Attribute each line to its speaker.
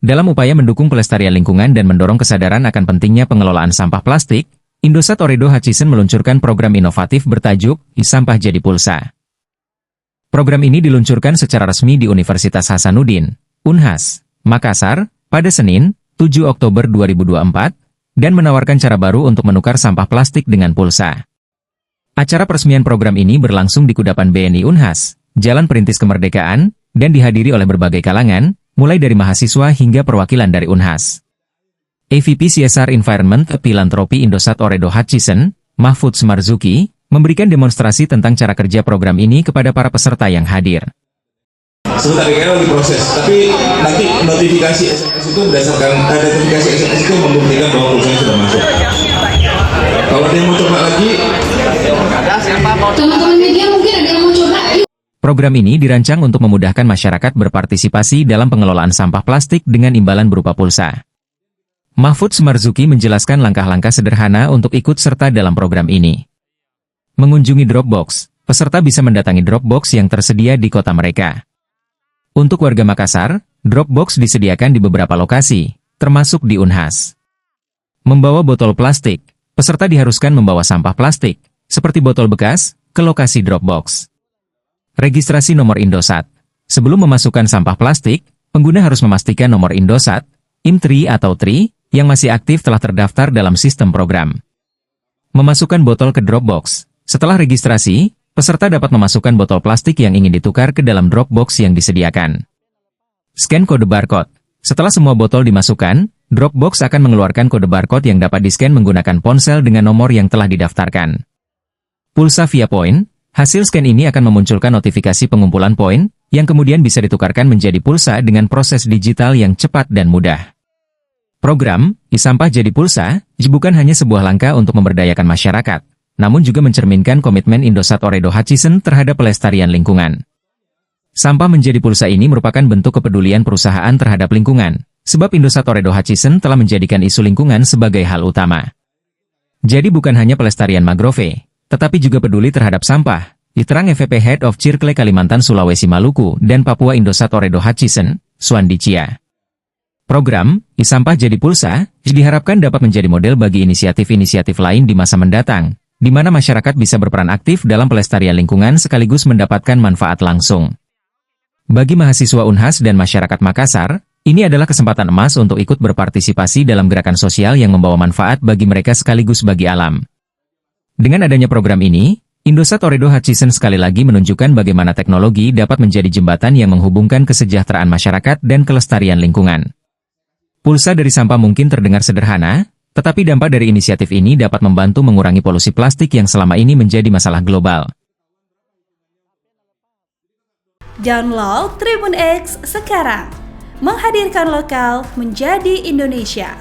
Speaker 1: Dalam upaya mendukung pelestarian lingkungan dan mendorong kesadaran akan pentingnya pengelolaan sampah plastik, Indosat Ooredoo Hutchison meluncurkan program inovatif bertajuk "Sampah Jadi Pulsa". Program ini diluncurkan secara resmi di Universitas Hasanuddin, Unhas, Makassar, pada Senin, 7 Oktober 2024, dan menawarkan cara baru untuk menukar sampah plastik dengan pulsa. Acara peresmian program ini berlangsung di Kudapan BNI Unhas, Jalan Perintis Kemerdekaan, dan dihadiri oleh berbagai kalangan, mulai dari mahasiswa hingga perwakilan dari Unhas. AVP CSR Environment Philanthropy Indosat Ooredoo Hutchison, Mahfudz Marzuki, memberikan demonstrasi tentang cara kerja program ini kepada para peserta yang hadir.
Speaker 2: Sebentar kira lagi proses, tapi nanti notifikasi SMS itu berdasarkan notifikasi SMS itu membuktikan bahwa pulsanya sudah masuk. Kalau ada yang mau coba lagi,
Speaker 3: teman-teman media mungkin ada yang mau coba.
Speaker 1: Program ini dirancang untuk memudahkan masyarakat berpartisipasi dalam pengelolaan sampah plastik dengan imbalan berupa pulsa. Mahfudz Marzuki menjelaskan langkah-langkah sederhana untuk ikut serta dalam program ini. Mengunjungi Dropbox, peserta bisa mendatangi Dropbox yang tersedia di kota mereka. Untuk warga Makassar, Dropbox disediakan di beberapa lokasi, termasuk di Unhas. Membawa botol plastik, peserta diharuskan membawa sampah plastik, seperti botol bekas, ke lokasi Dropbox. Registrasi nomor Indosat. Sebelum memasukkan sampah plastik, pengguna harus memastikan nomor Indosat, IM3 atau TRI, yang masih aktif telah terdaftar dalam sistem program. Memasukkan botol ke Dropbox. Setelah registrasi, peserta dapat memasukkan botol plastik yang ingin ditukar ke dalam Dropbox yang disediakan. Scan kode barcode. Setelah semua botol dimasukkan, Dropbox akan mengeluarkan kode barcode yang dapat di-scan menggunakan ponsel dengan nomor yang telah didaftarkan. Pulsa via poin. Hasil scan ini akan memunculkan notifikasi pengumpulan poin, yang kemudian bisa ditukarkan menjadi pulsa dengan proses digital yang cepat dan mudah. Program Sampah Jadi Pulsa bukan hanya sebuah langkah untuk memberdayakan masyarakat, namun juga mencerminkan komitmen Indosat Ooredoo Hutchison terhadap pelestarian lingkungan. Sampah menjadi pulsa ini merupakan bentuk kepedulian perusahaan terhadap lingkungan, sebab Indosat Ooredoo Hutchison telah menjadikan isu lingkungan sebagai hal utama. Jadi bukan hanya pelestarian mangrove, tetapi juga peduli terhadap sampah, diterang EVP Head of Circle Kalimantan Sulawesi Maluku dan Papua Indosat Ooredoo Hutchison, Suandi Chia. Program Sampah Jadi Pulsa diharapkan dapat menjadi model bagi inisiatif-inisiatif lain di masa mendatang, di mana masyarakat bisa berperan aktif dalam pelestarian lingkungan sekaligus mendapatkan manfaat langsung. Bagi mahasiswa Unhas dan masyarakat Makassar, ini adalah kesempatan emas untuk ikut berpartisipasi dalam gerakan sosial yang membawa manfaat bagi mereka sekaligus bagi alam. Dengan adanya program ini, Indosat Ooredoo Hutchison sekali lagi menunjukkan bagaimana teknologi dapat menjadi jembatan yang menghubungkan kesejahteraan masyarakat dan kelestarian lingkungan. Pulsa dari sampah mungkin terdengar sederhana, tetapi dampak dari inisiatif ini dapat membantu mengurangi polusi plastik yang selama ini menjadi masalah global.
Speaker 4: Download Tribun X sekarang, menghadirkan lokal menjadi Indonesia.